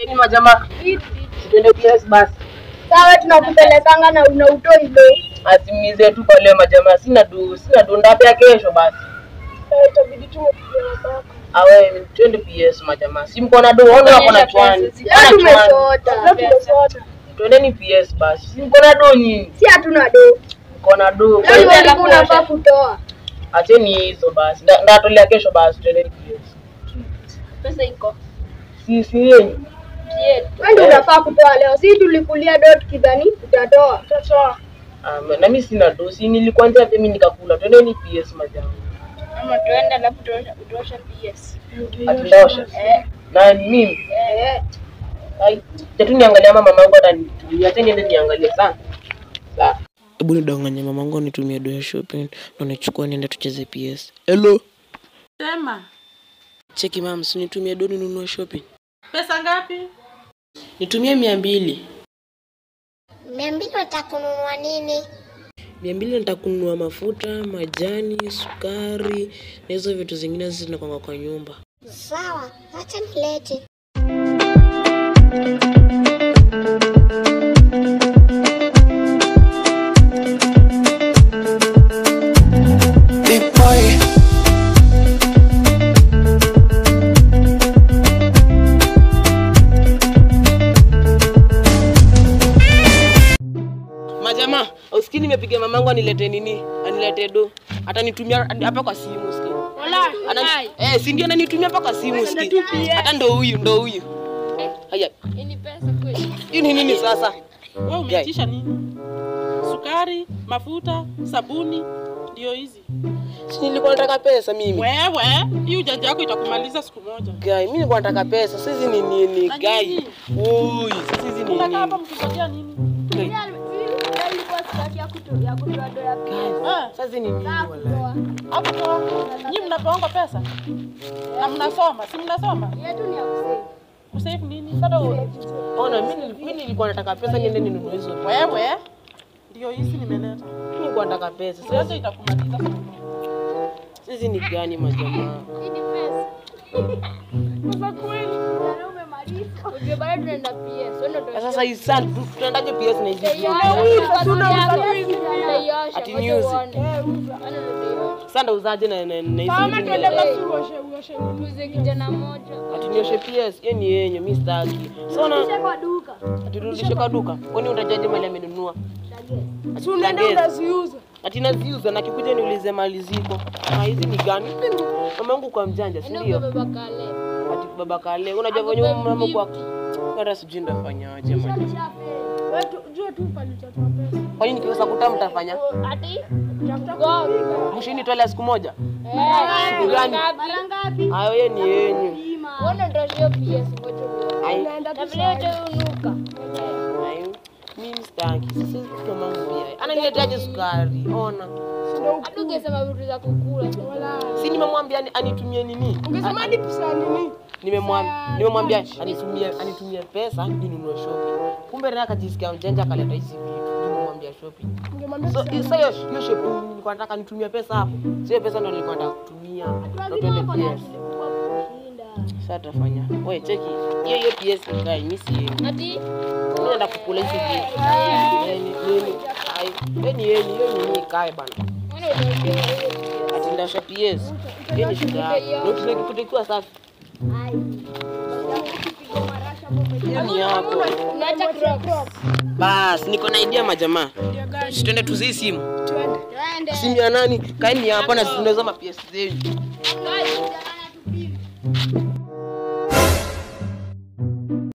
Ni majamaa. Twende PS basi. Sawa tunakupelekanga na unautoi leo. Asimize tu kwa leo majamaa. Sina ndapea kesho basi. Itabidi tumekuja baba. Awe twende PS majamaa. Si mko na do, ona wako na chwani. Tumesota. Twendeni PS basi. Si mko na do nyinyi. Si hatuna do. Mko na do. Leo unafaa kutoa. Acheni hizo basi. Ndatolea kesho basi twendeni PS. Pesa iko. Si yeye. Wewe ndio unafaa kutoa leo. Si tulikulia do tukidhani utatoa. Utatoa. Na mimi sina do. Si nilikuwa nje mimi nikakula. Twendeni PS majamaa. Ama tuende alafu tuosha PS. Atundosha. Na mimi. Ai, tatu niangalia mama yangu atanitumia. Acha niende niangalie sana. Sawa. Hebu nidanganye mama yangu nitumie do ya shopping na nichukue niende tucheze PS. Hello. Sema. Cheki mama, si nitumie do ninunue shopping. Pesa ngapi? Nitumie 200. 200 utakununua nini? 200 nitakununua mafuta, majani, sukari na hizo vitu zingine zinakwanga kwa nyumba. Sawa, acha nilete. Majamaa, usikii nimepiga mamangu anilete nini? Anilete do. Atanitumia hapa kwa simu usikii. Wallahi. Si ndio ananitumia hapa kwa simu usikii. Hata ndo huyu. Haya. Ni pesa kweli. Hii ni nini sasa? Wewe umeitisha nini? Sukari, mafuta, sabuni, ndio hizi. Si nilikuwa nataka pesa mimi. Wewe, hii ujanja yako itakumaliza siku moja. Guy, mimi nilikuwa nataka pesa. Sisi ni nini guy? Oi, sisi ni Unataka hapa nini? mkingojea nini? Sasa ni nini wala? Hapo nyinyi mnapewa pesa? Na mnasoma, si mnasoma? Yetu ni ya kusave. Kusave nini? Sasa Ona mimi nilikuwa nataka pesa niende ninunue hizo. wewe ndio hizi nimeleta. Mimi nilikuwa nataka pesa. Sasa itakumaliza siku moja. Sisi ni gani majamaa? Hii ni pesa. Sasa kweli. Uje bado tunaenda PS. Wewe Sasa hii sana tunaendaje PS na hizi? Ati news. Sasa ndo uzaje na hizi. Kama tuende basi uoshe. Tuuze kijana mmoja. Ati nioshe PS, yeye ni yenye mimi sitaki. Sasa Kwa duka. aturudishe kwa duka. Kwani utajaje mali amenunua? Si unaenda unaziuza. Ati naziuza na kikuja niulize mali ziko. Hizi ni gani? Mama yangu kwa mjanja, si ndio? Baba kale. Ati baba kale. Unajua venye mama kwa hata sijui ndafanyaje maji. Wewe jua tu pale utatoa pesa. Kwa nini kiweza kutamu mtafanya? Ati go. Mshini toa siku moja. Siku gani? Mara ngapi? Hayo yeye ni yenyu. Wewe ndio ndio PS ngoja. Ai. Na vile unuka. Ai. Mimi sitaki. Sasa kama mama pia. Ananileteaje sukari? Ona. Hata ungesema vitu za kukula. Si nimemwambia anitumie nini? Ungesema hadi pesa nini? Nimemwambia anitumie pesa ninunue shopping. Kumbe naye akajisikia mjanja akaleta hizi vitu. Nimemwambia shopping. So hiyo shopping nilikuwa nataka nitumie pesa hapo. Sio pesa ndio nilikuwa nataka kutumia. Ndio twende PS. Sasa tafanya. Wewe cheki. Hiyo PS ni gani? Mimi si yeye. Ati Mimi naenda kukula hizi vitu. Nini? Ai, hiyo ni kae bana. wewe ndio Ati ndasha PS. Hiyo ni shida. Ndio tunakipitikiwa safi. Ni yako. unaacha Crocs. Bas, niko na idea majamaa. Si twende tuzi simu. Twende. Simu ya nani? Kaeni hapa na tunaweza PS zenu. Guys,